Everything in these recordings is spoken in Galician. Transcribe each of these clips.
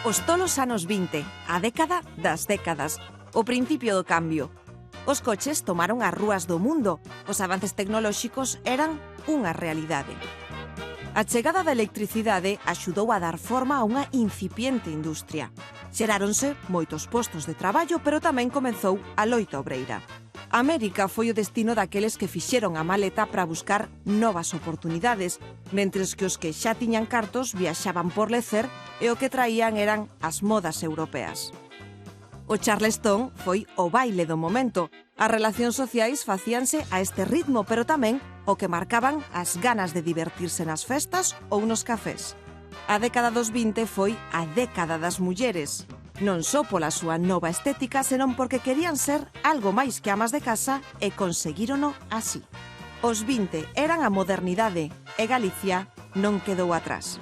Os tolos anos 20, a década das décadas, o principio do cambio. Os coches tomaron as rúas do mundo, os avances tecnolóxicos eran unha realidade. A chegada da electricidade axudou a dar forma a unha incipiente industria. Xeráronse moitos postos de traballo, pero tamén comezou a loita obreira. América foi o destino daqueles que fixeron a maleta para buscar novas oportunidades, mentres que os que xa tiñan cartos viaxaban por lecer e o que traían eran as modas europeas. O Charleston foi o baile do momento. As relacións sociais facíanse a este ritmo, pero tamén o que marcaban as ganas de divertirse nas festas ou nos cafés. A década dos 20 foi a década das mulleres. Non só pola súa nova estética, senón porque querían ser algo máis que amas de casa e conseguírono así. Os 20 eran a modernidade e Galicia non quedou atrás.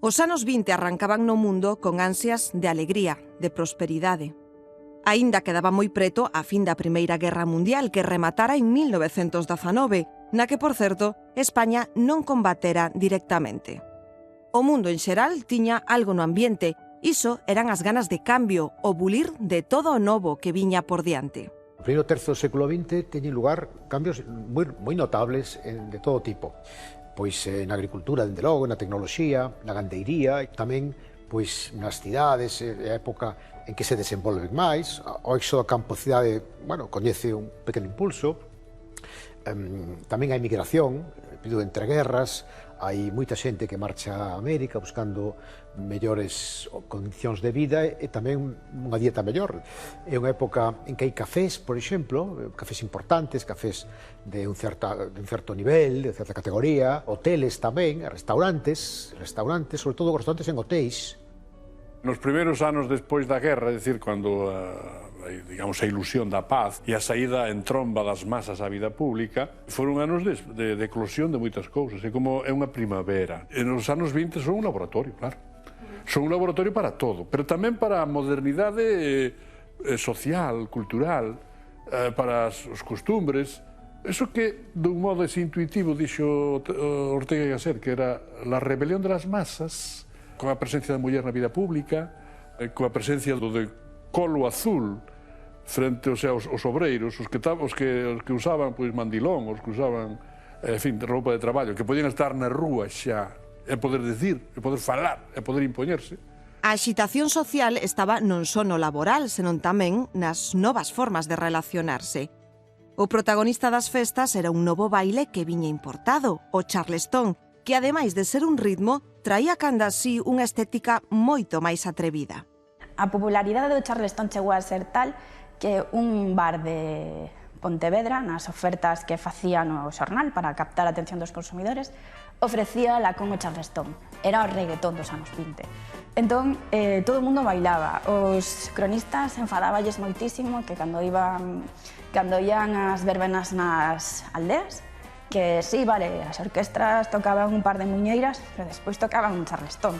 Os anos 20 arrancaban no mundo con ansias de alegría, de prosperidade. Aínda quedaba moi preto a fin da Primeira Guerra Mundial, que rematara en 1919, na que, por certo, España non combatera directamente. O mundo en xeral tiña algo no ambiente, iso eran as ganas de cambio, o bulir de todo o novo que viña por diante. No primeiro terzo do século XX teñen lugar cambios moi notables de todo tipo. Pois na agricultura, dende logo, na tecnoloxía, na gandeiría, e tamén pois nas cidades, a época en que se desenvolven máis, o éxodo a campo-cidade, coñece un pequeno impulso, tamén a emigración, entre guerras, hai moita xente que marcha a América buscando mellores condicións de vida e tamén unha dieta mellor. É unha época en que hai cafés, por exemplo, cafés importantes, cafés de un certo nivel, de certa categoría, hoteles tamén, restaurantes, sobre todo restaurantes en hotéis. Nos primeiros anos despois da guerra, é dicir, cando digamos, a ilusión da paz e a saída en tromba das masas á vida pública, foron anos de eclosión de moitas cousas, é como é unha primavera. E nos anos 20 son un laboratorio, claro. Son un laboratorio para todo, pero tamén para a modernidade social, cultural, para os costumbres. Eso que, dun modo intuitivo, dixo Ortega y Gasset, que era a rebelión de las masas, con a presencia da muller na vida pública, con a presencia do de colo azul frente aos obreiros, os que usaban mandilón, os que usaban, roupa de traballo, que podían estar na rúa xa, e poder decir, e poder falar, e poder impoñerse. A axitación social estaba non só no laboral, senón tamén nas novas formas de relacionarse. O protagonista das festas era un novo baile que viña importado, o Charleston, que ademais de ser un ritmo, traía canda así unha estética moito máis atrevida. A popularidade do Charleston chegou a ser tal que un bar de Pontevedra, nas ofertas que facía no xornal para captar a atención dos consumidores, ofrecía la con o Charleston. Era o reggaetón dos anos 20. Entón, todo o mundo bailaba. Os cronistas enfadáballes moitísimo que cando ian as verbenas nas aldeas, que sí, vale, as orquestras tocaban un par de muñeiras, pero despois tocaban un Charleston.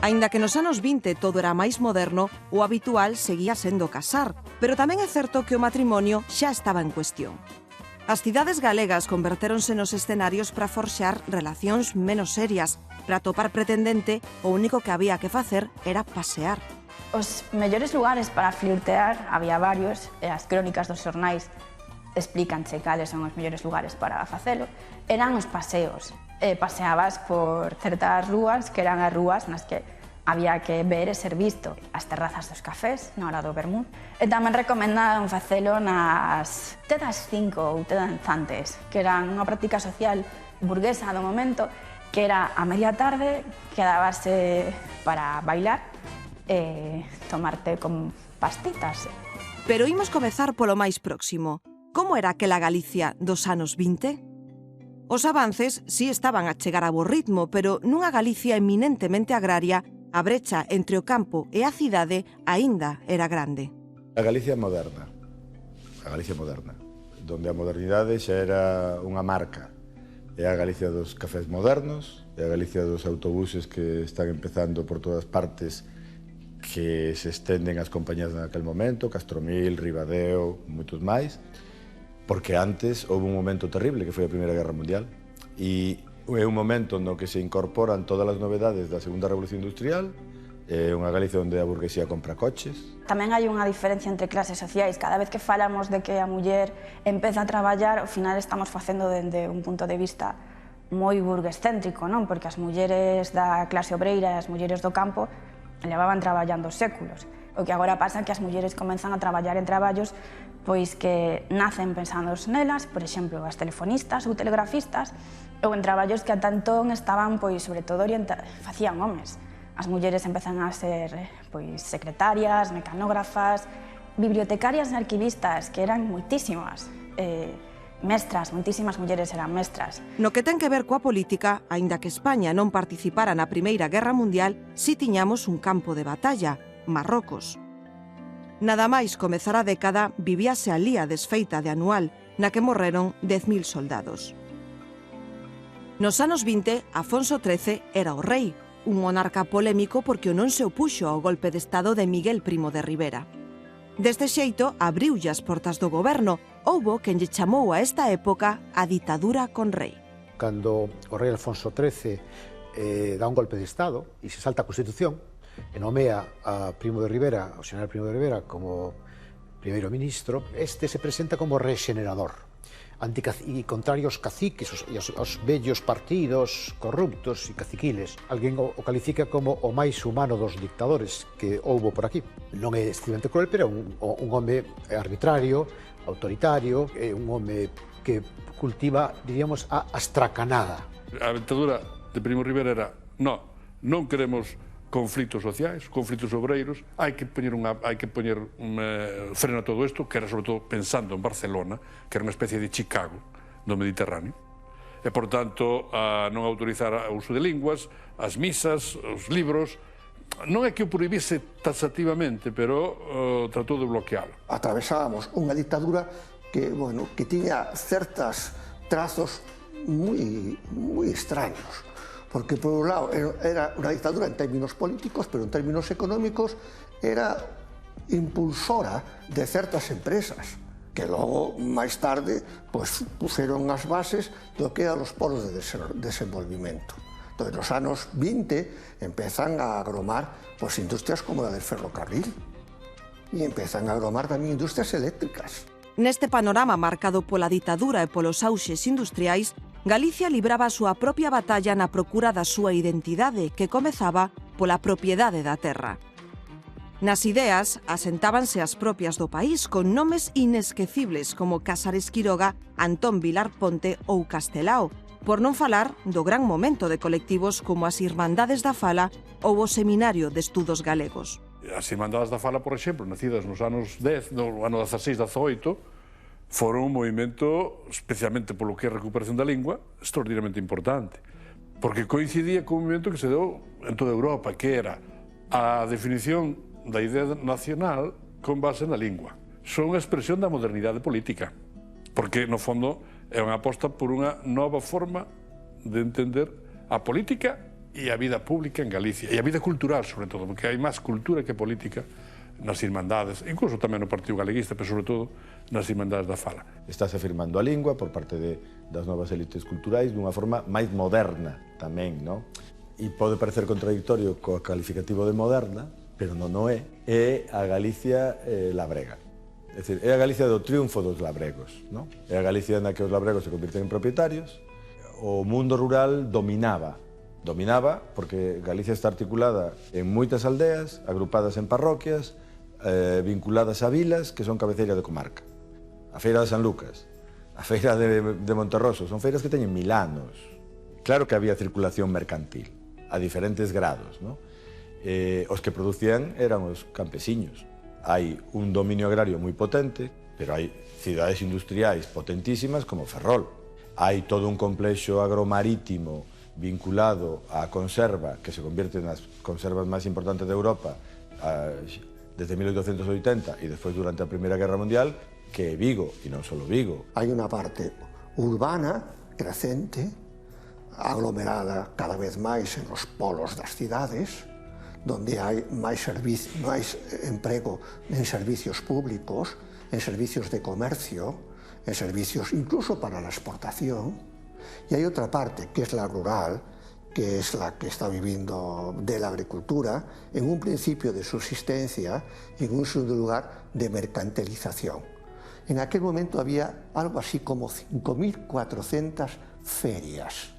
Aínda que nos anos 20 todo era máis moderno, o habitual seguía sendo casar, pero tamén é certo que o matrimonio xa estaba en cuestión. As cidades galegas convertéronse nos escenarios para forxar relacións menos serias. Para topar pretendente, o único que había que facer era pasear. Os mellores lugares para flirtear, había varios, e as crónicas dos xornais explícanse cales son os mellores lugares para facelo, eran os paseos. Paseabas por certas rúas que eran as rúas nas que había que ver e ser visto, as terrazas dos cafés na hora do vermut, e tamén recomendaban facelo nas tedas 5 ou tedanzantes, que eran unha práctica social burguesa do momento, que era a media tarde, quedábase para bailar e tomarte con pastitas. Pero imos comezar polo máis próximo. Como era aquela Galicia dos anos 20? Os avances si estaban a chegar a bo ritmo, pero nunha Galicia eminentemente agraria, a brecha entre o campo e a cidade aínda era grande. A Galicia moderna. A Galicia moderna. donde a modernidade xa era unha marca. É a Galicia dos cafés modernos, é a Galicia dos autobuses que están empezando por todas partes, que se estenden as compañías naquel momento, Castromil, Ribadeo, moitos máis, porque antes houve un momento terrible que foi a Primeira Guerra Mundial e é un momento no que se incorporan todas as novedades da Segunda Revolución Industrial. É unha Galicia onde a burguesía compra coches. Tamén hai unha diferencia entre clases sociais. Cada vez que falamos de que a muller empeza a traballar, ao final estamos facendo dende un punto de vista moi burguescéntrico, non? Porque as mulleres da clase obreira e as mulleres do campo levaban traballando séculos. O que agora pasa é que as mulleres comenzan a traballar en traballos pois que nacen pensando nelas, por exemplo, as telefonistas ou telegrafistas, ou en traballos que ata entón estaban, pois, sobre todo facían homes. As mulleres empezan a ser pois, secretarias, mecanógrafas, bibliotecarias e arquivistas, que eran moitísimas. Mestras, moitísimas mulleres eran mestras. No que ten que ver coa política, aínda que España non participara na Primeira Guerra Mundial, si tiñamos un campo de batalla, Marrocos. Nada máis comezar a década, vivíase alí a desfeita de Anual, na que morreron 10.000 soldados. Nos anos 20, Afonso XIII era o rei, un monarca polémico porque non se opuxo ao golpe de Estado de Miguel Primo de Rivera. Deste xeito, abriulle as portas do goberno. Houbo quen lle chamou a esta época a ditadura con rei. Cando o rei Alfonso XIII dá un golpe de Estado e se salta a Constitución e nomea a Primo de Rivera, o señor Primo de Rivera, como primeiro ministro, este se presenta como rexenerador e contrario aos caciques e aos vellos partidos corruptos e caciquiles. Alguén o califica como o máis humano dos dictadores que houbo por aquí. Non é excesivamente cruel, pero é un home arbitrario, autoritario, é un home que cultiva, diríamos, a astracanada. A dictadura de Primo de Rivera era non queremos conflitos sociais, conflitos obreiros, hai que poñer un freno a todo isto, que era sobre todo pensando en Barcelona, que era unha especie de Chicago do Mediterráneo, e, por tanto, non autorizar o uso de linguas, as misas, os libros. Non é que o prohibise taxativamente, pero tratou de bloquealo. Atravesábamos unha dictadura que tiña certos trazos moi extraños. Porque, por un lado, era unha dictadura en términos políticos, pero en términos económicos era impulsora de certas empresas, que logo, máis tarde, puseron as bases do que eran os polos de desenvolvimento. Entón, nos anos 20 empezan a agromar industrias como a del ferrocarril e empezan a agromar tamén industrias eléctricas. Neste panorama marcado pola ditadura e polos auxes industriais, Galicia libraba a súa propia batalla na procura da súa identidade, que comezaba pola propiedade da terra. Nas ideas, asentábanse as propias do país con nomes inesquecibles como Casares Quiroga, Antón Vilar Ponte ou Castelao, por non falar do gran momento de colectivos como as Irmandades da Fala ou o Seminario de Estudos Galegos. As Irmandades da Fala, por exemplo, nacidas nos anos 10, no ano 16-18, foron un movimento, especialmente polo que é a recuperación da lingua, extraordinariamente importante, porque coincidía con un movimento que se deu en toda Europa, que era a definición da idea nacional con base na lingua. Son unha expresión da modernidade política, porque, no fondo, é unha aposta por unha nova forma de entender a política e a vida pública en Galicia, e a vida cultural, sobre todo, porque hai máis cultura que política nas Irmandades, incluso tamén no Partido Galeguista, pero sobre todo nas Irmandades da Fala. Estás afirmando a lingua por parte das novas élites culturais dunha forma máis moderna tamén, non? E pode parecer contradictorio co calificativo de moderna, pero non é. É a Galicia labrega. É dicir, é a Galicia do triunfo dos labregos, non? É a Galicia na que os labregos se convirten en propietarios. O mundo rural dominaba porque Galicia está articulada en moitas aldeas, agrupadas en parroquias, vinculadas a vilas que son cabeceira de comarca. A Feira de San Lucas, a Feira de Monterroso, son feiras que teñen 1000 anos. Claro que había circulación mercantil, a diferentes grados, ¿no? Os que producían eran os campesiños. Hai un dominio agrario moi potente, pero hai cidades industriais potentísimas como Ferrol. Hai todo un complexo agromarítimo vinculado á conserva, que se convierte nas conservas máis importantes de Europa desde 1880 e despois durante a Primeira Guerra Mundial, que é Vigo, e non só Vigo. Hai unha parte urbana, crecente, aglomerada cada vez máis en os polos das cidades, donde hai máis emprego en servicios públicos, en servicios de comercio, en servicios incluso para la exportación. Y hay otra parte, que es la rural, que es la que está viviendo de la agricultura, en un principio de subsistencia y en un segundo lugar de mercantilización. En aquel momento había algo así como 5.400 ferias.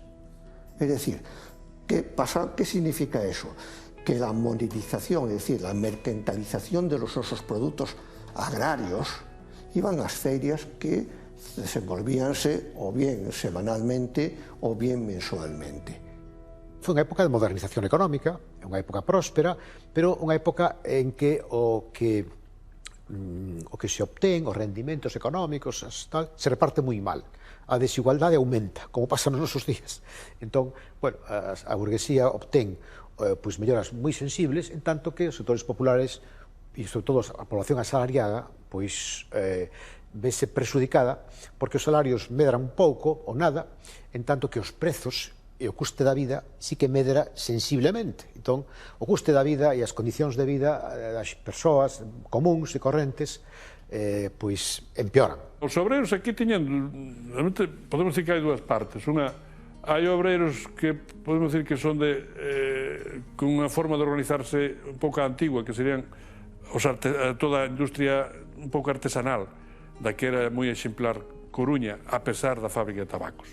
Es decir, ¿qué significa eso? Que la monetización, es decir, la mercantilización de los otros productos agrarios, iban ás ferias que desenvolvíanse o bien semanalmente o bien mensualmente. Foi unha época de modernización económica, unha época próspera, pero unha época en que o que se obtén, os rendimentos económicos, se reparte moi mal. A desigualdade aumenta, como pasa nos nosos días. Entón, bueno, a burguesía obtén pois melloras moi sensibles, en tanto que os sectores populares e sobre todo a población asalariada pois vese presudicada porque os salarios medran un pouco ou nada, en tanto que os prezos e o custe da vida sí que medra sensiblemente. Entón, o custe da vida e as condicións de vida das persoas comuns e correntes pois empeoran. Os obreiros aquí tiñan, realmente podemos decir que hai dúas partes. Hai obreiros que podemos decir que son con unha forma de organizarse un pouco antigua, que serían toda a industria un pouco artesanal, da que era moi exemplar Coruña, a pesar da fábrica de tabacos.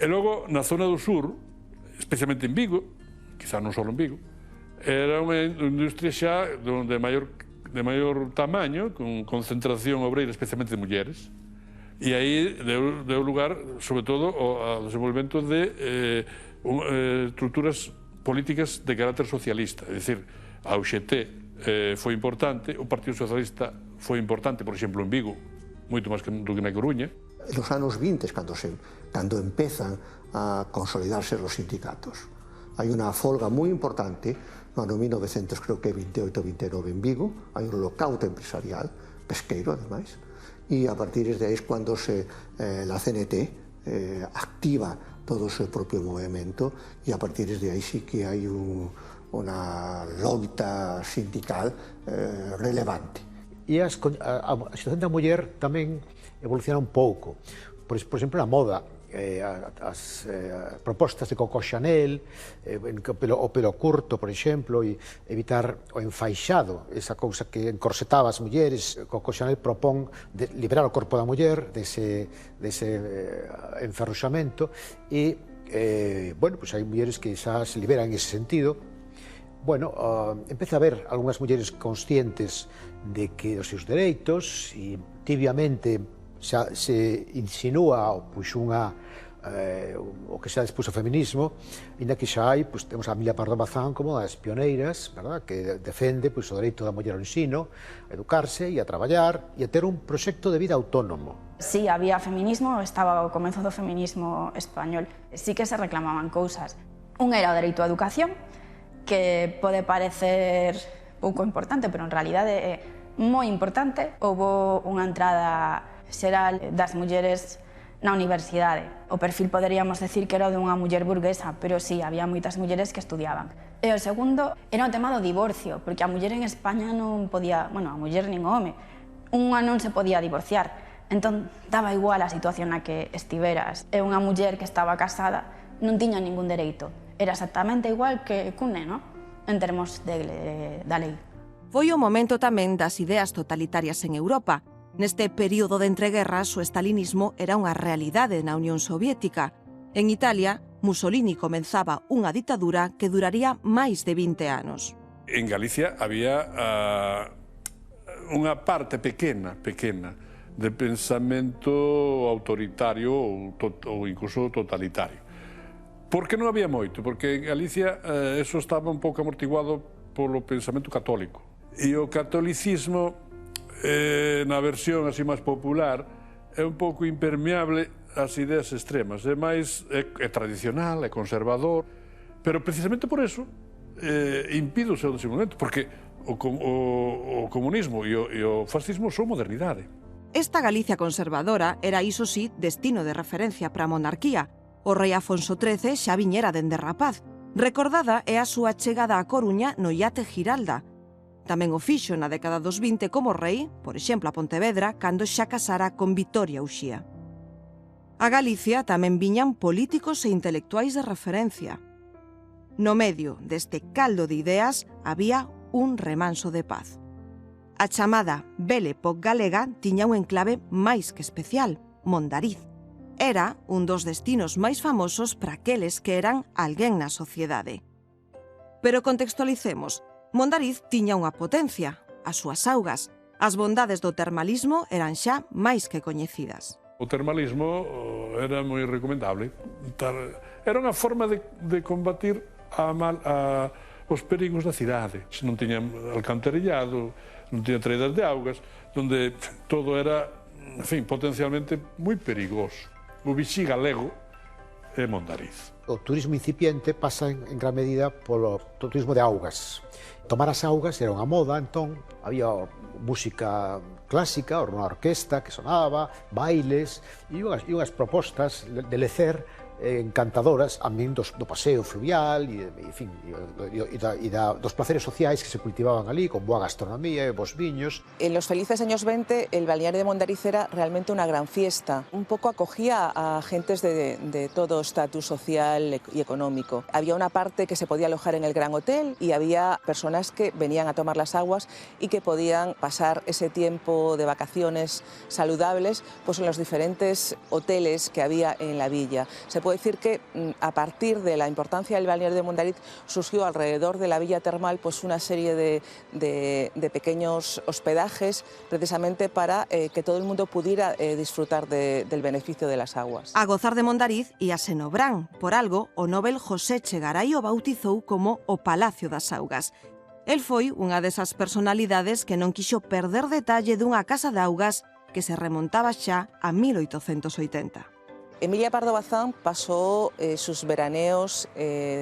E logo, na zona do sur, especialmente en Vigo, quizá non só en Vigo, era unha industria xa de maior tamaño, con concentración obreira, especialmente de mulleres, e aí deu lugar, sobre todo, ao desenvolvemento de estruturas políticas de carácter socialista. É dicir, a UGT foi importante, o Partido Socialista foi importante, por exemplo, en Vigo, moito máis do que na Coruña. En los anos 20, cando empezan a consolidarse los sindicatos, hai unha folga moi importante, no ano 1928-29 en Vigo, hai un lockout empresarial, pesqueiro, ademais, y a partir de ahí es cuando la CNT activa todo su propio movimiento y a partir de ahí sí que hay una loita sindical relevante. E a situación da muller tamén evoluciona un pouco. Por exemplo, na moda, as propostas de Coco Chanel, o pelo curto, por exemplo, e evitar o enfaixado, esa cousa que encorsetaba as mulleres. Coco Chanel propón liberar o corpo da muller dese enferruxamento e, bueno, pues hai mulleres que xa se liberan en ese sentido. Bueno, empeza a haber algunhas mulleres conscientes de que os seus dereitos e tibiamente se insinúa pois o que xa despois o feminismo, ainda que xa hai, pois, temos a Emilia Pardo Bazán como as pioneiras, verdad, que defende pois, o dereito da muller ao ensino, a educarse e a traballar e a ter un proxecto de vida autónomo. Sí, había feminismo, estaba o comezo do feminismo español, sí que se reclamaban cousas. Un era o dereito á educación, que pode parecer pouco importante, pero en realidade é moi importante. Houbo unha entrada xeral das mulleres na universidade. O perfil poderíamos decir que era dunha muller burguesa, pero sí, había moitas mulleres que estudiaban. E o segundo era o tema do divorcio, porque a muller en España non podía, bueno, a muller nin o home, unha non se podía divorciar. Entón, daba igual a situación na que estiveras. E unha muller que estaba casada non tiña ningún dereito. Era exactamente igual que un neno, en termos da lei. Foi o momento tamén das ideas totalitarias en Europa. Neste período de entreguerras, o stalinismo era unha realidade na Unión Soviética. En Italia, Mussolini comenzaba unha ditadura que duraría máis de 20 anos. En Galicia había unha parte pequena de pensamento autoritario ou incluso totalitario. Por que non había moito? Porque en Galicia eso estaba un pouco amortiguado polo pensamento católico. E o catolicismo, na versión así máis popular, é un pouco impermeable ás ideas extremas. É tradicional, é conservador, pero precisamente por eso impide o seu desenvolvemento, porque o comunismo e o fascismo son modernidade. Esta Galicia conservadora era, iso sí, destino de referencia para a monarquía. O rei Afonso XIII xa viñera dende rapaz. Recordada é a súa chegada a Coruña no iate Giralda. Tamén o fixo na década dos 20 como rei, por exemplo a Pontevedra, cando xa casara con Vitoria Uxía. A Galicia tamén viñan políticos e intelectuais de referencia. No medio deste caldo de ideas había un remanso de paz. A chamada Belle Époque galega tiña un enclave máis que especial, Mondariz. Era un dos destinos máis famosos para aqueles que eran alguén na sociedade. Pero contextualicemos. Mondariz tiña unha potencia, as súas augas. As bondades do termalismo eran xa máis que coñecidas. O termalismo era moi recomendable. Era unha forma de combatir os perigos da cidade. Se non tiña alcantarillado, non tiña traídas de augas, donde todo era, en fin, potencialmente moi perigoso. O Vichy galego é Mondariz. O turismo incipiente pasa en gran medida polo turismo de augas. Tomar as augas era unha moda, entón, había música clásica, unha orquesta que sonaba, bailes e unhas propostas de lecer encantadoras a min do paseo fluvial e dos placeres sociais que se cultivaban ali, con boa gastronomía e bons viños. En los felices años 20 el balneario de Mondariz era realmente una gran fiesta. Un poco acogía a gentes de todo estatus social y económico. Había una parte que se podía alojar en el Gran Hotel y había personas que venían a tomar las aguas y que podían pasar ese tiempo de vacaciones saludables pues en los diferentes hoteles que había en la villa. Se puede decir que a partir de la importancia del balneario de Mondariz surgió alrededor de la villa termal pues una serie de pequeños hospedajes precisamente para que todo el mundo pudiera disfrutar del beneficio de las aguas. A gozar de Mondariz e a Senobrán, por algo, o Nobel José Chegaray o bautizou como o Palacio das Augas. El foi unha desas personalidades que non quixo perder detalle dunha casa de augas que se remontaba xa a 1880. Emilia Pardo Bazán pasó sus veraneos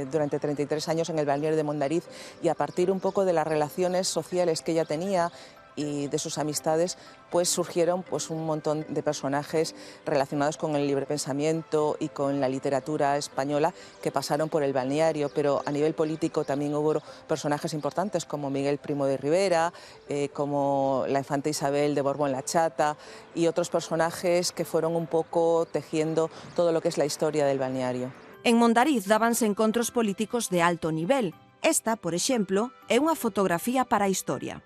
durante 33 años en el balneario de Mondariz y a partir un poco de las relaciones sociales que ella tenía y de sus amistades, pues surgieron pues un montón de personajes relacionados con el libre pensamiento y con la literatura española que pasaron por el balneario, pero a nivel político también hubo personajes importantes como Miguel Primo de Rivera, como la infanta Isabel de Borbón-La Chata y otros personajes que fueron un poco tejiendo todo lo que es la historia del balneario. En Mondariz dábanse encontros políticos de alto nivel. Esta, por exemplo, é unha fotografía para a historia.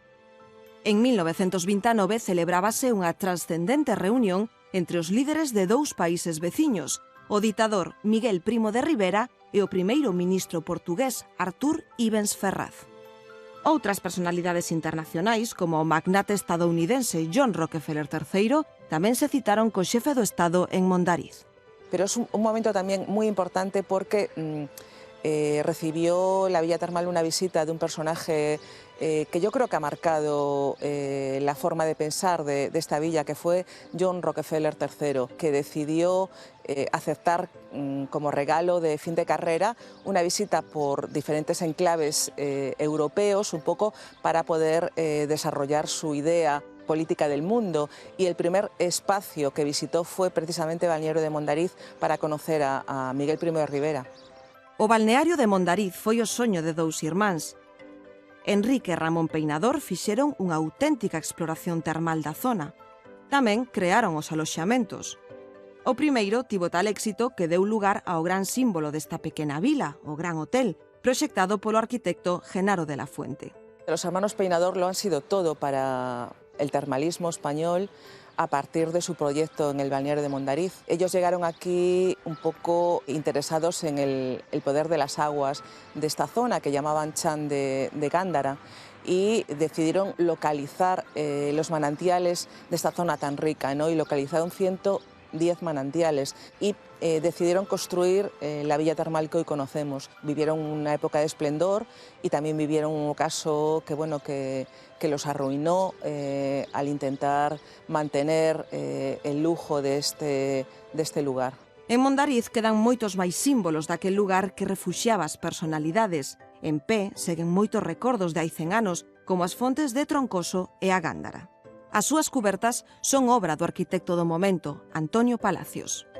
En 1929 celebrábase unha trascendente reunión entre os líderes de dous países veciños, o ditador Miguel Primo de Rivera e o primeiro ministro portugués Artur Ivens Ferraz. Outras personalidades internacionais, como o magnate estadounidense John Rockefeller III, tamén se citaron co xefe do Estado en Mondariz. Pero es un momento también muy importante porque recibió la Villa Termal una visita de un personaje que yo creo que ha marcado la forma de pensar de esta villa, que fue John Rockefeller III, que decidió aceptar como regalo de fin de carrera una visita por diferentes enclaves europeos, un poco para poder desarrollar su idea política del mundo, y el primer espacio que visitó fue precisamente el balneario de Mondariz para conocer a Miguel Primo de Rivera. O balneario de Mondariz foi o soño de dous irmáns. Enrique e Ramón Peinador fixeron unha auténtica exploración termal da zona. Tamén crearon os aloxamentos. O primeiro tivo tal éxito que deu lugar ao gran símbolo desta pequena vila, o Gran Hotel, proxectado polo arquitecto Genaro de la Fuente. Los hermanos Peinador lo han sido todo para el termalismo español a partir de su proyecto en el balneario de Mondariz. Ellos llegaron aquí un poco interesados en el poder de las aguas de esta zona que llamaban Chan de Gándara, y decidieron localizar los manantiales de esta zona tan rica, ¿no? Y localizaron 110 manantiales y decidieron construir la villa termal que hoy conocemos. Vivieron una época de esplendor y también vivieron un ocaso que los arruinó al intentar mantener el lujo de este lugar. En Mondariz quedan moitos máis símbolos daquel lugar que refuxiaba as personalidades. En pé seguen moitos recordos de hai 100 anos, como as fontes de Troncoso e a Gándara. As súas cubertas son obra do arquitecto do momento, Antonio Palacios.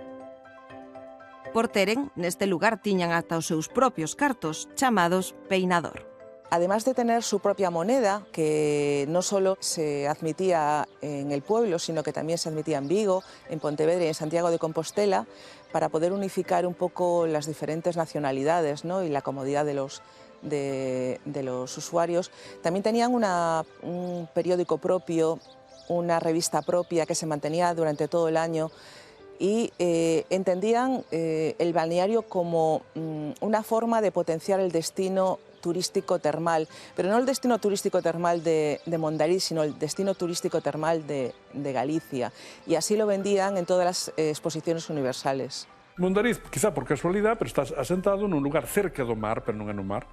Por teren, neste lugar tiñan ata os seus propios cartos, chamados peinador. Además de tener su propia moneda, que no solo se admitía en el pueblo, sino que también se admitía en Vigo, en Pontevedra y en Santiago de Compostela, para poder unificar un poco las diferentes nacionalidades, ¿no? Y la comodidad de los usuarios, también tenían un periódico propio, una revista propia que se mantenía durante todo el año, y entendían el balneario como una forma de potenciar el destino turístico termal, pero no el destino turístico termal de Mondariz, sino el destino turístico termal de Galicia, y así lo vendían en todas las exposiciones universales. Mondariz, quizá por casualidade, pero está asentado nun lugar cerca do mar, pero non é no mar.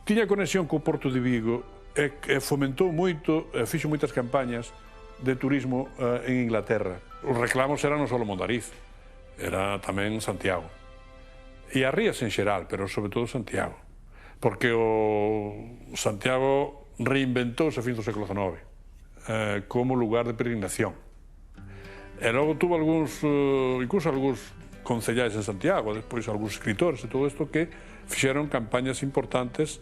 Tiña conexión co Porto de Vigo e fomentou moito, fixo moitas campañas de turismo en Inglaterra. Os reclamos eran non só Mondariz, era tamén Santiago. E as rías en xeral, pero sobre todo Santiago. Porque o Santiago reinventouse a fin do século XIX como lugar de peregrinación. E logo tuvo incluso algúns concellais en Santiago, despois algúns escritores e todo isto que fixeron campañas importantes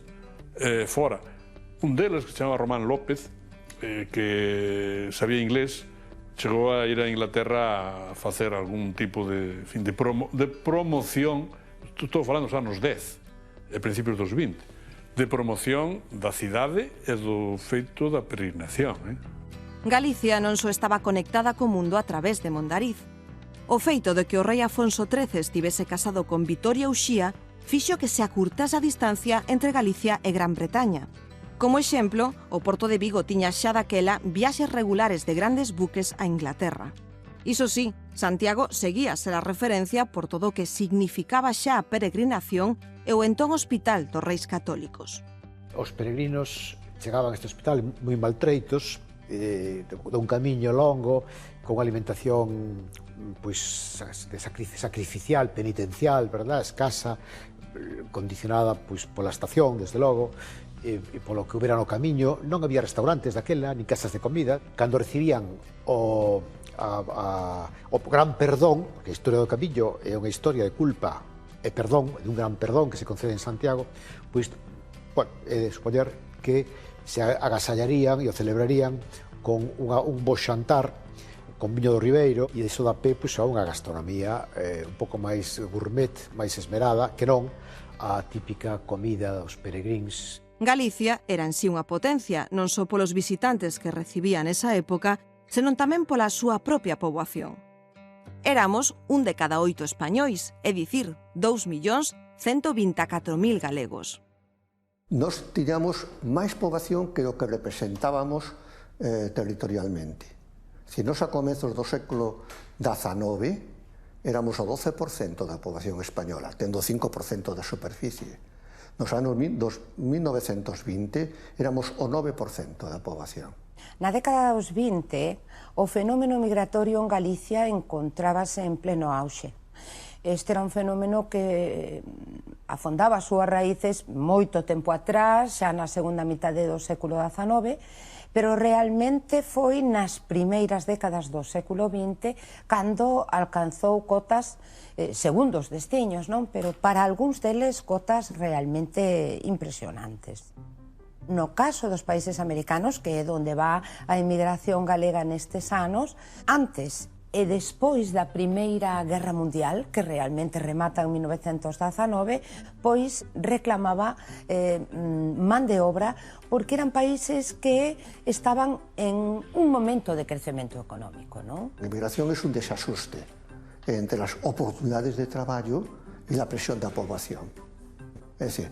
fora. Un deles, que se chama Román López, que sabía inglés, chegou a ir a Inglaterra a facer algún tipo de promoción, estou falando dos anos 10, e principios dos 20, de promoción da cidade e do feito da peregrinación. Galicia non só estaba conectada co mundo a través de Mondariz. O feito de que o rei Afonso XIII estivese casado con Vitoria Uxía fixo que se acurtase a distancia entre Galicia e Gran Bretaña. Como exemplo, o Porto de Vigo tiña xa daquela viaxes regulares de grandes buques a Inglaterra. Iso sí, Santiago seguía a ser a referencia por todo o que significaba xa a peregrinación e o entón hospital dos reis católicos. Os peregrinos chegaban a este hospital moi maltreitos, dun camiño longo, con alimentación pois, sacrificial, penitencial, verdad? Escasa, condicionada pois, pola estación, desde logo, e polo que houbera no camiño. Non había restaurantes daquela, nin casas de comida. Cando recibían o gran perdón, porque a historia do camiño é unha historia de culpa e perdón, dun gran perdón que se concede en Santiago, pois, bueno, é de supoñer que se agasallarían e o celebrarían con un bo xantar con viño do Ribeiro, e iso dá pé pois, a unha gastronomía un pouco máis gourmet, máis esmerada, que non a típica comida dos peregrins. Galicia era en sí unha potencia, non só polos visitantes que recibía nesa época, senón tamén pola súa propia poboación. Éramos un de cada 8 españois, é dicir, 2.124.000 galegos. Nos tiñamos máis poboación que o que representábamos territorialmente. Se nos a comezos do século XIX éramos o 12% da poboación española, tendo 5% da superficie. Nos anos 1920 éramos o 9% da poboación. Na década dos 20, o fenómeno migratorio en Galicia encontrábase en pleno auxe. Este era un fenómeno que afondaba as súas raíces moito tempo atrás, xa na segunda mitade do século XIX, pero realmente foi nas primeiras décadas do século XX cando alcanzou cotas, segundo os destiños, non? Pero para algúns deles cotas realmente impresionantes. No caso dos países americanos, que é onde va a emigración galega nestes anos, antes e despois da Primeira Guerra Mundial, que realmente remata en 1919, pois reclamaba man de obra, porque eran países que estaban en un momento de crecemento económico, non? A inmigración é un desajuste entre as oportunidades de traballo e a presión da poboación. É dicir,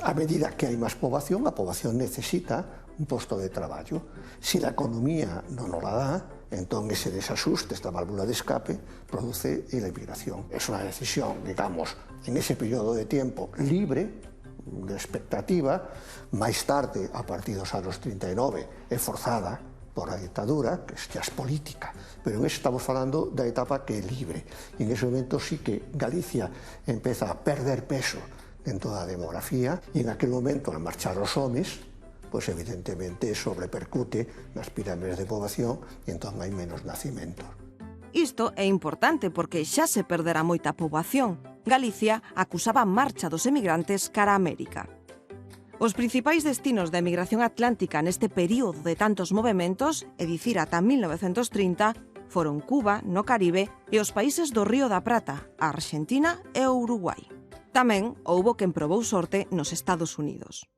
a medida que hai máis poboación, a poboación necesita un posto de traballo. Se a economía non o la dá, entón ese desajuste, esta válvula de escape, produce a inmigración. É unha decisión, digamos, en ese período de tiempo libre, de expectativa, máis tarde, a partir dos anos 39, é forzada por a dictadura, que xa é política, pero en eso estamos falando da etapa que é libre. E en ese momento sí que Galicia empeza a perder peso dentro da demografía, e en aquel momento, al marchar os homes, pois evidentemente eso repercute nas pirámides de poboación e entón hai menos nacimentos. Isto é importante porque xa se perderá moita poboación. Galicia acusaba a marcha dos emigrantes cara a América. Os principais destinos da emigración atlántica neste período de tantos movementos, é dicir, ata 1930, foron Cuba, no Caribe, e os países do Río da Prata, a Argentina e o Uruguai. Tamén houbo quen probou sorte nos Estados Unidos.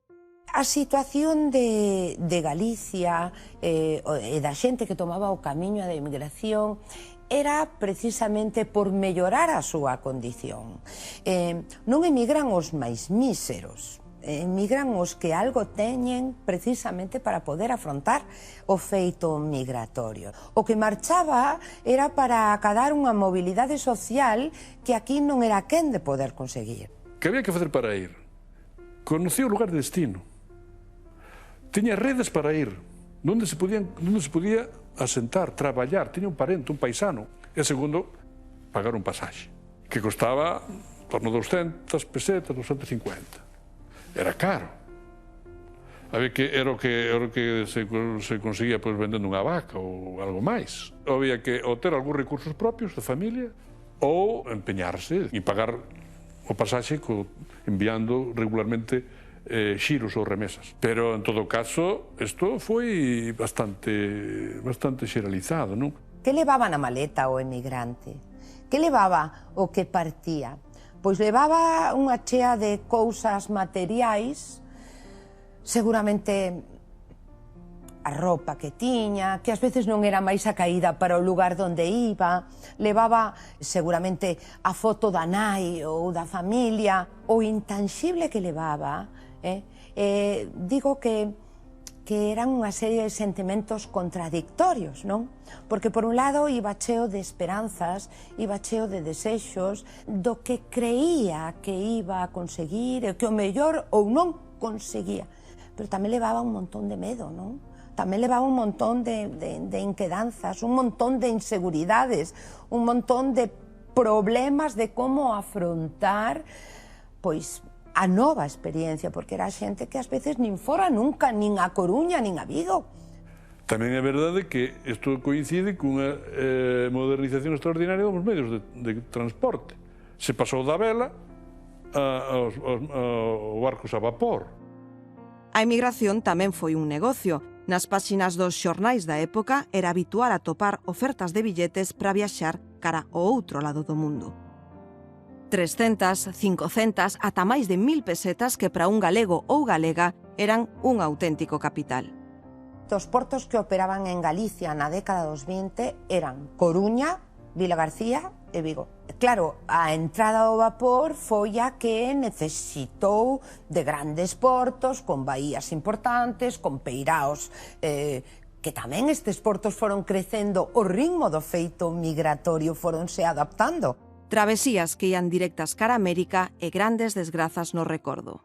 A situación de Galicia e da xente que tomaba o camiño da emigración era precisamente por mellorar a súa condición. Non emigran os máis míseros, emigran os que algo teñen precisamente para poder afrontar o feito migratorio. O que marchaba era para acadar unha mobilidade social que aquí non era quen de poder conseguir. Que había que facer para ir? Conocía o lugar de destino. Tiña redes para ir, onde se podía asentar, traballar, tiña un parente, un paisano. E segundo, pagar un pasaxe, que costaba en torno a 200 pesetas, 250. Era caro. Era o que se conseguía vendendo unha vaca ou algo máis. Había que ou ter algúns recursos propios de familia ou empeñarse e pagar o pasaxe enviando regularmente xiros ou remesas. Pero, en todo caso, isto foi bastante xeralizado, non? Que levaba na maleta o emigrante? Que levaba o que partía? Pois levaba unha chea de cousas materiais, seguramente a roupa que tiña, que ás veces non era máis a caída para o lugar onde iba, levaba seguramente a foto da nai ou da familia, o intanxible que levaba. Digo que eran unha serie de sentimentos contradictorios, non? Porque por un lado iba cheo de esperanzas, iba cheo de desexos, do que creía que iba a conseguir, e que o mellor ou non conseguía. Pero tamén levaba un montón de medo, non? Tamén levaba un montón de inquedanzas, un montón de inseguridades, un montón de problemas de como afrontar, pois, a nova experiencia, porque era xente que ás veces nin fora nunca, nin a Coruña, nin a Vigo. Tamén é verdade que isto coincide cunha modernización extraordinaria dos medios de transporte. Se pasou da vela aos barcos a vapor. A emigración tamén foi un negocio. Nas páxinas dos xornais da época era habitual atopar ofertas de billetes para viaxar cara ao outro lado do mundo. 300, 500, ata máis de 1000 pesetas que para un galego ou galega eran un auténtico capital. Os portos que operaban en Galicia na década dos 20 eran Coruña, Vilagarcía e Vigo. Claro, a entrada ao vapor foi a que necesitou de grandes portos, con baías importantes, con peiraos, que tamén estes portos foron crecendo, o ritmo do feito migratorio foronse adaptando. Travesías que ian directas cara a América e grandes desgrazas no recordo.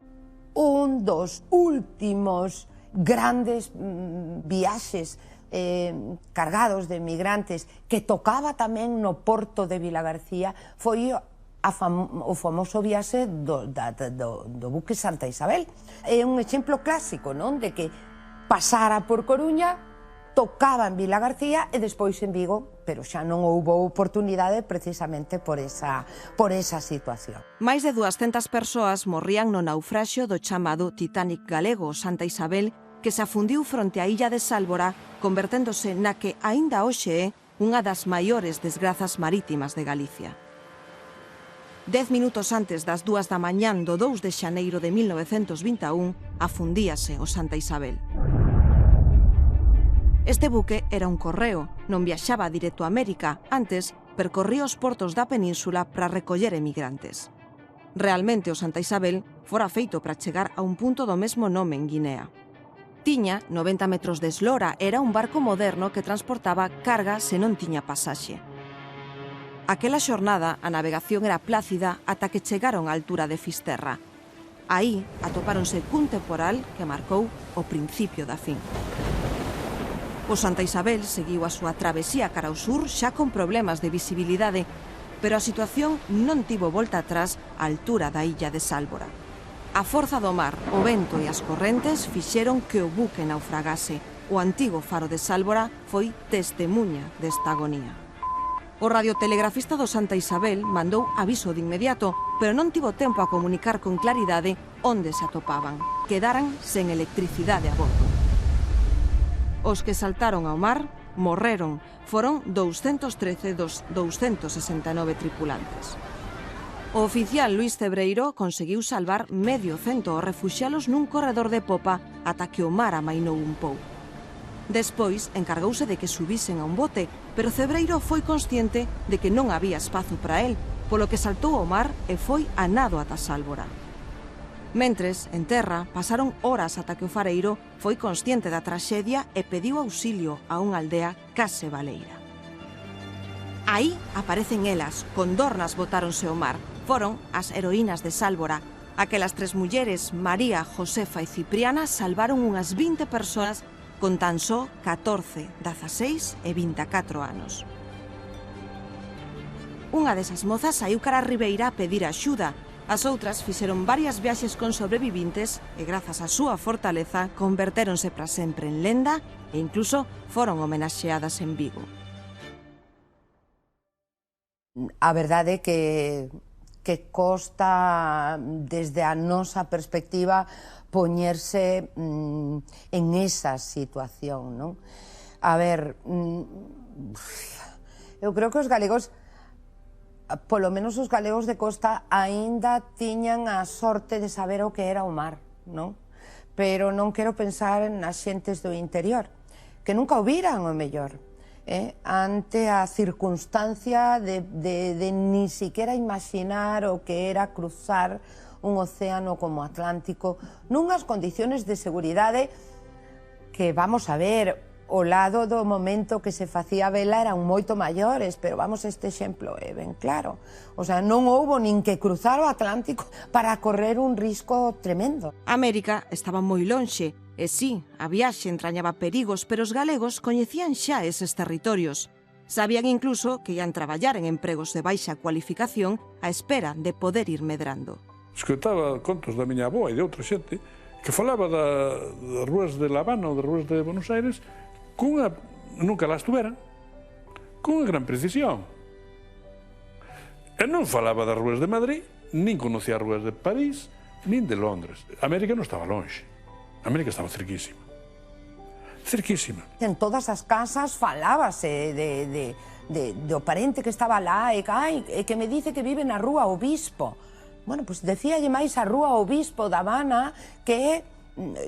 Un dos últimos grandes viaxes cargados de migrantes que tocaba tamén no porto de Vilagarcía foi o famoso viaxe do buque Santa Isabel. É un exemplo clásico, non? De que pasara por Coruña, tocaba en Vilagarcía e despois en Vigo, pero xa non houbo oportunidade precisamente por esa situación. Máis de 200 persoas morrían no naufraxio do chamado Titanic galego Santa Isabel, que se afundiu fronte á illa de Sálvora, converténdose na que aínda hoxe é unha das maiores desgrazas marítimas de Galicia. 10 minutos antes das 2 da mañán do 2 de xaneiro de 1921, afundíase o Santa Isabel. Este buque era un correo, non viaxaba directo a América, antes percorría os portos da península para recoller emigrantes. Realmente o Santa Isabel fora feito para chegar a un punto do mesmo nome en Guinea. Tiña 90 metros de eslora, era un barco moderno que transportaba carga se non tiña pasaxe. Aquela xornada a navegación era plácida ata que chegaron á altura de Fisterra. Aí atopáronse cun temporal que marcou o principio da fin. O Santa Isabel seguiu a súa travesía cara ao sur xa con problemas de visibilidade, pero a situación non tivo volta atrás á altura da illa de Sálvora. A forza do mar, o vento e as correntes fixeron que o buque naufragase. O antigo faro de Sálvora foi testemunha desta agonía. O radiotelegrafista do Santa Isabel mandou aviso de inmediato, pero non tivo tempo a comunicar con claridade onde se atopaban. Quedaran sen electricidade a bordo. Os que saltaron ao mar morreron. Foron 213 dos 269 tripulantes. O oficial Luis Cebreiro conseguiu salvar medio cento aos refuxialos nun corredor de popa ata que o mar amainou un pouco. Despois, encargouse de que subisen a un bote, pero Cebreiro foi consciente de que non había espazo para el, polo que saltou ao mar e foi a nado ata Sálvora. Mentres, en terra, pasaron horas ata que o fareiro foi consciente da traxedia e pediu auxilio a unha aldea case baleira. Aí aparecen elas, con dornas botáronse ao mar. Foron as heroínas de Sálvora. Aquelas tres mulleres, María, Josefa e Cipriana, salvaron unhas 20 persoas con tan só 14, 16 e 24 anos. Unha desas mozas saiu cara a Ribeira a pedir axuda. As outras fixeron varias viaxes con sobrevivintes e, grazas á súa fortaleza, convertéronse para sempre en lenda e incluso foron homenaxeadas en Vigo. A verdade é que costa, desde a nosa perspectiva, poñerse en esa situación, non? A ver, eu creo que os galegos, polo menos os galegos de costa, aínda tiñan a sorte de saber o que era o mar, non? Pero non quero pensar nas xentes do interior, que nunca o viran o mellor. Ante a circunstancia de ni siquiera imaginar o que era cruzar un océano como Atlántico nunhas condiciones de seguridade que, vamos a ver, ao lado do momento que se facía vela eran moito maiores, pero vamos, este exemplo é ben claro. O sea, non houbo nin que cruzar o Atlántico para correr un risco tremendo. América estaba moi lonxe, e sí, a viaxe entrañaba perigos, pero os galegos coñecían xa eses territorios. Sabían incluso que ian traballar en empregos de baixa cualificación á espera de poder ir medrando. Escoitaba contos da miña avó e de outra xente que falaba das rúas de La Habana ou das rúas de Buenos Aires nunca las tuveran, con unha gran precisión. E non falaba das rúas de Madrid, nin conocía as rúas de París, nin de Londres. América non estaba lonxe. América estaba cerquísima. Cerquísima. En todas as casas falábase do parente que estaba lá e que me dice que vive na Rúa Obispo. Bueno, pois decíalle máis a Rúa Obispo da Habana que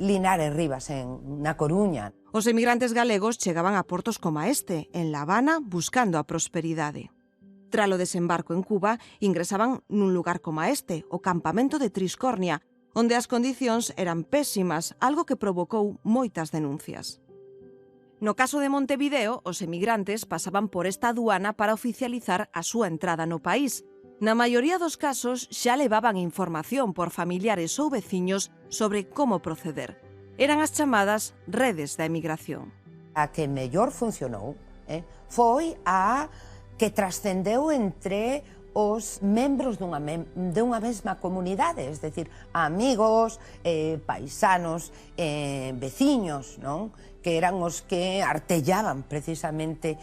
Linares Rivas, na Coruña. Os emigrantes galegos chegaban a portos como este, en La Habana, buscando a prosperidade. Tralo desembarco en Cuba, ingresaban nun lugar como este, o campamento de Triscornia, onde as condicións eran pésimas, algo que provocou moitas denuncias. No caso de Montevideo, os emigrantes pasaban por esta aduana para oficializar a súa entrada no país. Na maioría dos casos xa levaban información por familiares ou veciños sobre como proceder. Eran as chamadas redes da emigración. A que mellor funcionou foi a que trascendeu entre os membros dunha mesma comunidade, es decir, amigos, paisanos, veciños, non? Que eran os que artellaban precisamente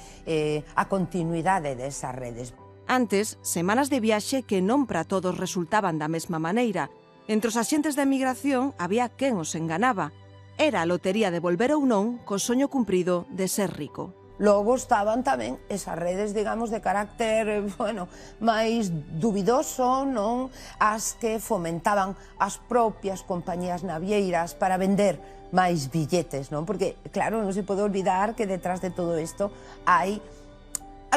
a continuidade desas redes. Antes, semanas de viaxe que non para todos resultaban da mesma maneira. Entre os axentes da emigración había quen os enganaba. Era a lotería de volver ou non co soño cumprido de ser rico. Logo estaban tamén esas redes, digamos, de carácter, máis dubidoso, non? As que fomentaban as propias compañías navieiras para vender máis billetes, non? Porque, claro, non se pode olvidar que detrás de todo isto hai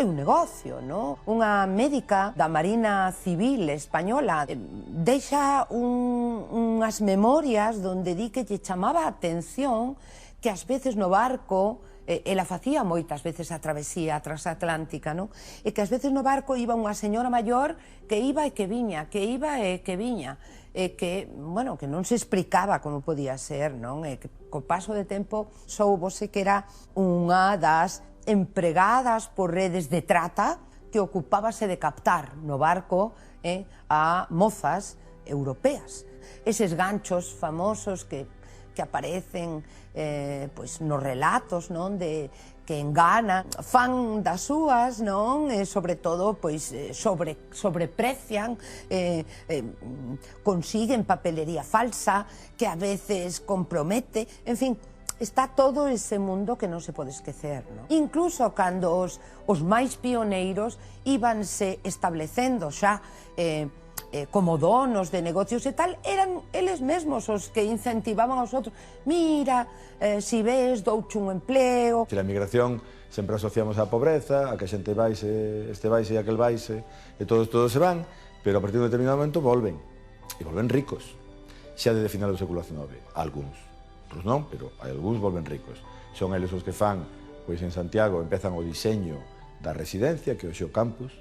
un negocio, non? Unha médica da Marina Civil española deixa unhas memorias donde di que lle chamaba a atención que ás veces no barco, ela facía moitas veces a travesía transatlántica, non? E que ás veces no barco iba unha señora maior que iba e que viña, que iba e que viña, e que, bueno, que non se explicaba como podía ser, non? E que co paso de tempo soubose que era unha das empregadas por redes de trata que ocupábase de captar no barco a mozas europeas. Eses ganchos famosos que aparecen pois, nos relatos, non, que enganan, fan das súas, non? E sobre todo pois, sobreprecian, consiguen papelería falsa que a veces compromete, en fin, está todo ese mundo que non se pode esquecer, non? Incluso cando os máis pioneiros íbanse establecendo xa como donos de negocios e tal, eran eles mesmos os que incentivaban aos outros. Mira, si ves, douche un empleo. A migración sempre asociamos á pobreza, a que a xente vaise, este vaise e aquel vaise, e todos se van, pero a partir de un determinado momento volven, e volven ricos, xa desde final do século XIX, algúns, outros non, pero hai algúns volven ricos. Son eles os que fan, pois en Santiago empezan o diseño da residencia, que é o Xeo Campus,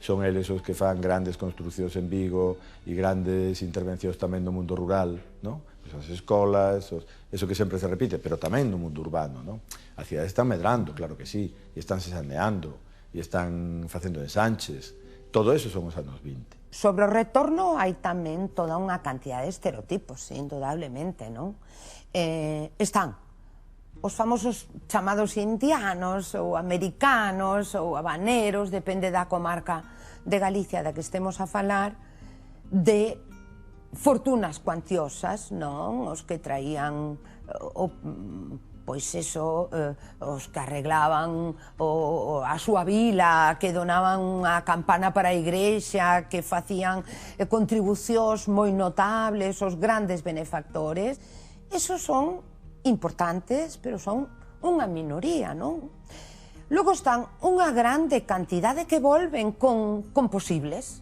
son eles os que fan grandes construcións en Vigo e grandes intervencións tamén no mundo rural, non? As escolas, eso que sempre se repite, pero tamén no mundo urbano, non? As cidades están medrando, claro que sí, e están se saneando, e están facendo ensanches. Todo eso son os anos 20. Sobre o retorno hai tamén toda unha cantidad de estereotipos, indudablemente, non? Están os famosos chamados indianos ou americanos ou habaneros, depende da comarca de Galicia da que estemos a falar, de fortunas cuantiosas, non? Os que traían pois eso, os que arreglaban a súa vila, que donaban a campana para a igrexa, que facían contribucións moi notables, os grandes benefactores. Esos son importantes, pero son unha minoría, non? Logo están unha grande cantidade que volven con posibles.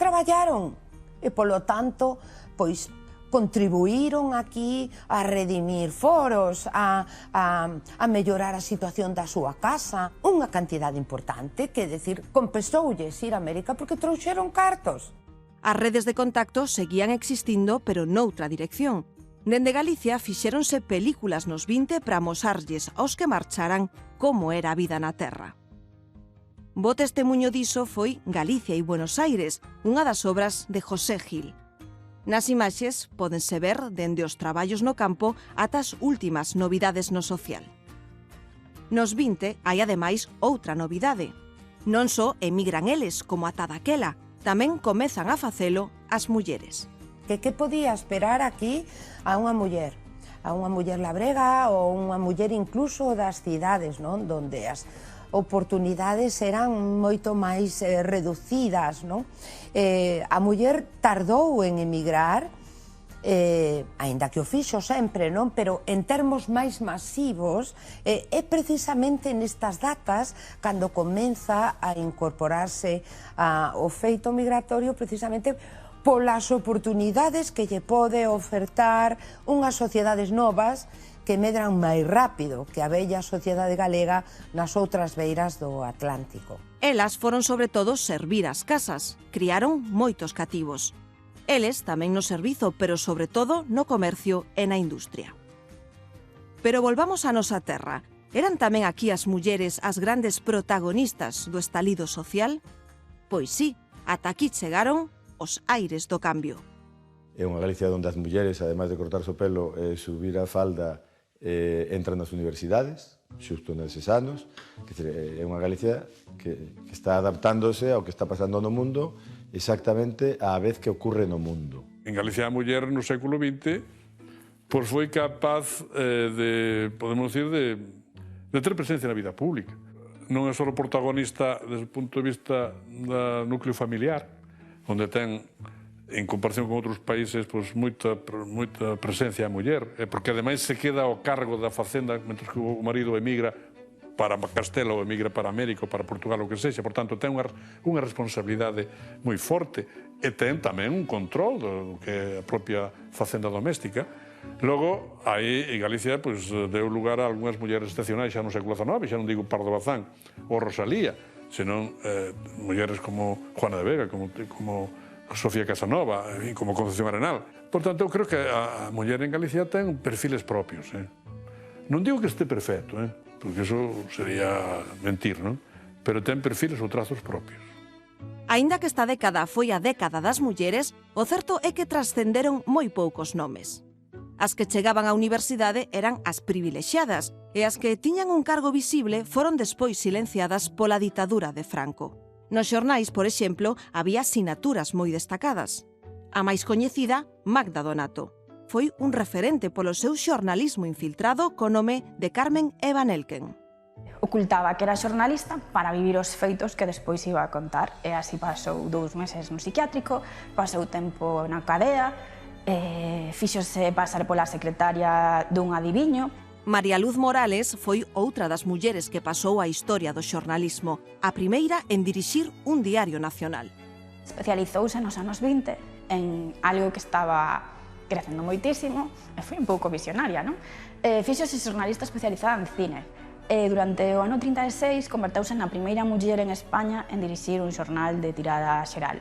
Traballaron e, polo tanto, pois, contribuíron aquí a redimir foros, a mellorar a situación da súa casa. Unha cantidade importante, que, decir, compensoulles ir a América porque trouxeron cartos. As redes de contacto seguían existindo, pero noutra dirección. Dende Galicia fixéronse películas nos 20 para amosarlles aos que marcharan como era a vida na terra. Bo testemuño diso foi Galicia e Buenos Aires, unha das obras de José Gil. Nas imaxes pódense ver dende os traballos no campo ata as últimas novidades no social. Nos 20 hai ademais outra novidade. Non só emigran eles como ata daquela, tamén comezan a facelo as mulleres. Que podía esperar aquí a unha muller labrega ou unha muller incluso das cidades, non? Donde as oportunidades eran moito máis reducidas, non? A muller tardou en emigrar, aínda que o fixo sempre, non? Pero en termos máis masivos é precisamente nestas datas cando comeza a incorporarse ao feito migratorio, precisamente polas oportunidades que lle pode ofertar unhas sociedades novas que medran máis rápido que a bella sociedade galega nas outras beiras do Atlántico. Elas foron sobre todo servir as casas, criaron moitos cativos. Eles tamén no servizo, pero sobre todo no comercio e na industria. Pero volvamos á nosa terra. Eran tamén aquí as mulleres as grandes protagonistas do estalido social? Pois sí, ata aquí chegaron os aires do cambio. É unha Galicia onde as mulleres, ademais de cortarse o pelo e subir a falda, entran nas universidades, xusto neses anos. É unha Galicia que está adaptándose ao que está pasando no mundo exactamente á vez que ocurre no mundo. En Galicia a muller no século XX pois foi capaz podemos decir, de ter presencia na vida pública. Non é só protagonista desde o punto de vista do núcleo familiar, onde ten, en comparación con outros países, pois, moita presencia a muller, porque ademais se queda ao cargo da facenda, mentre que o marido emigra para Castela ou emigra para América ou para Portugal, o que sexa. Por tanto, ten unha responsabilidade moi forte e ten tamén un control do que é a propia facenda doméstica. Logo, aí en Galicia deu lugar a algunhas mulleres excepcionais xa no século XIX, xa non digo Pardo Bazán ou Rosalía, senón mulleres como Juana de Vega, como Sofía Casanova, como Concepción Arenal. Por tanto, eu creo que a muller en Galicia ten perfiles propios. Non digo que este perfecto, porque eso sería mentir, non? Pero ten perfiles ou trazos propios. Aínda que esta década foi a década das mulleres, o certo é que trascenderon moi poucos nomes. As que chegaban á universidade eran as privilexiadas e as que tiñan un cargo visible foron despois silenciadas pola ditadura de Franco. Nos xornais, por exemplo, había sinaturas moi destacadas. A máis coñecida, Magda Donato. Foi un referente polo seu xornalismo infiltrado co nome de Carmen Eva Nelken. Ocultaba que era xornalista para vivir os feitos que despois iba a contar. E así pasou 2 meses no psiquiátrico, pasou tempo na cadea, fíxose pasar pola secretaria dun adiviño. María Luz Morales foi outra das mulleres que pasou a historia do xornalismo, a primeira en dirixir un diario nacional. Especializouse nos anos 20 en algo que estaba crecendo moitísimo, e foi un pouco visionaria, non? Fíxose xornalista especializada en cine. Durante o ano 36 converteuse na primeira muller en España en dirixir un xornal de tirada xeral.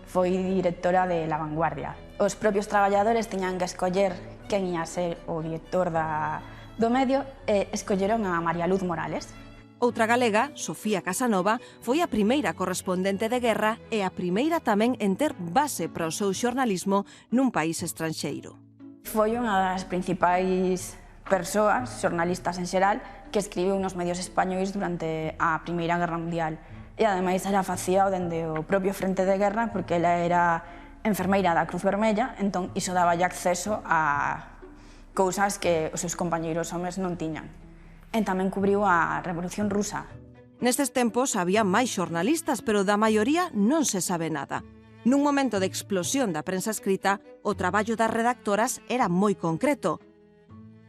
Foi directora de La Vanguardia. Os propios traballadores tiñan que escoller quen ia ser o director do medio e escolleron a María Luz Morales. Outra galega, Sofía Casanova, foi a primeira correspondente de guerra e a primeira tamén en ter base para o seu xornalismo nun país estranxeiro. Foi unha das principais persoas, xornalistas en xeral, que escribiu nos medios españois durante a Primeira Guerra Mundial. E ademais era facía dende o propio frente de guerra porque ela era enfermeira da Cruz Vermella, entón iso daballe acceso a cousas que os seus compañeiros homes non tiñan. E tamén cubriu a Revolución Rusa. Nestes tempos había máis xornalistas, pero da maioría non se sabe nada. Nun momento de explosión da prensa escrita, o traballo das redactoras era moi concreto.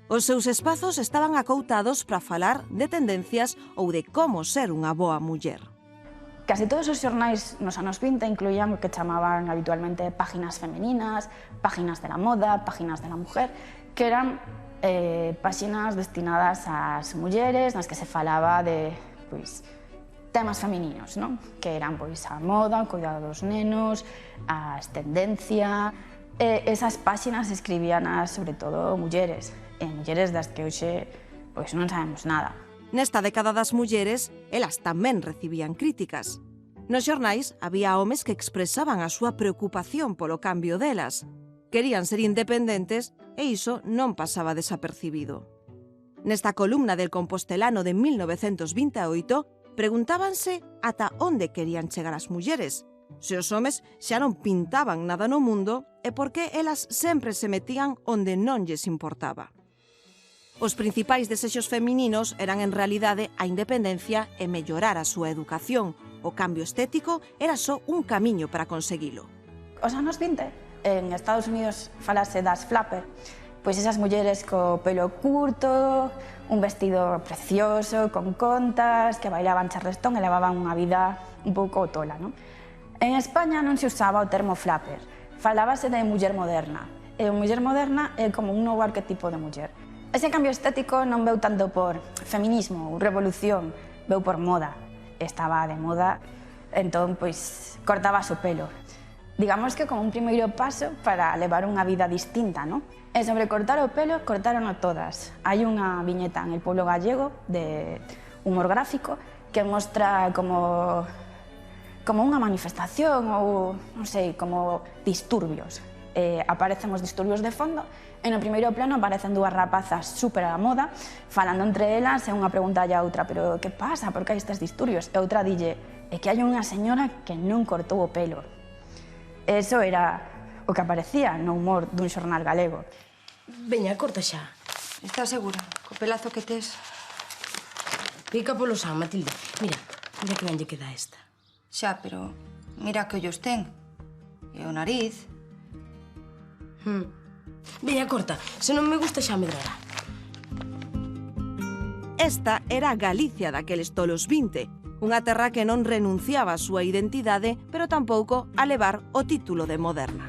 Os seus espazos estaban acoutados para falar de tendencias ou de como ser unha boa muller. Casi todos os xornais nos anos 20 incluían o que chamaban habitualmente páginas femeninas, páginas de la moda, páginas de la mujer, que eran páxinas destinadas ás mulleres nas que se falaba de temas femininos, non? Que eran a moda, o cuidado dos nenos, as tendencias. Esas páxinas escribían sobre todo mulleres, mulleres das que hoxe non sabemos nada. Nesta década das mulleres, elas tamén recibían críticas. Nos xornais había homes que expresaban a súa preocupación polo cambio delas. Querían ser independentes e iso non pasaba desapercibido. Nesta columna del Compostelano de 1928 preguntábanse ata onde querían chegar as mulleres, se os homes xa non pintaban nada no mundo e por que elas sempre se metían onde non lles importaba. Os principais desexos femininos eran en realidade a independencia e mellorar a súa educación. O cambio estético era só un camiño para conseguilo. Os anos 20, en Estados Unidos falase das flapper, pois esas mulleres co pelo curto, un vestido precioso, con contas, que bailaban charleston e levaban unha vida un pouco tola, non? En España non se usaba o termo flapper, falábase de muller moderna, e a muller moderna é como un novo arquetipo de muller. Ese cambio estético non veu tanto por feminismo ou revolución, veu por moda. Estaba de moda, entón, cortabas o pelo. Digamos que como un primeiro paso para levar unha vida distinta, non? E sobre cortar o pelo, cortarono todas. Hai unha viñeta en El Pueblo Gallego de humor gráfico que mostra como unha manifestación ou, non sei, como disturbios. Aparecen os disturbios de fondo e no primeiro plano aparecen dúas rapazas super a moda falando entre elas e unha pregunta a outra, pero que pasa, por que hai estes disturbios? E outra dille, é que hai unha señora que non cortou o pelo. Eso era o que aparecía no humor dun xornal galego. Veña, corta xa. Estás segura? Co pelazo que tes? Pica polo san, Matilde. Mira que ben lle queda esta. Xa, pero mira que ollos ten. E o nariz. Veña, corta. Se non me gusta xa medrará. Esta era a Galicia daqueles tolos 20, unha terra que non renunciaba á súa identidade, pero tampouco a levar o título de moderna.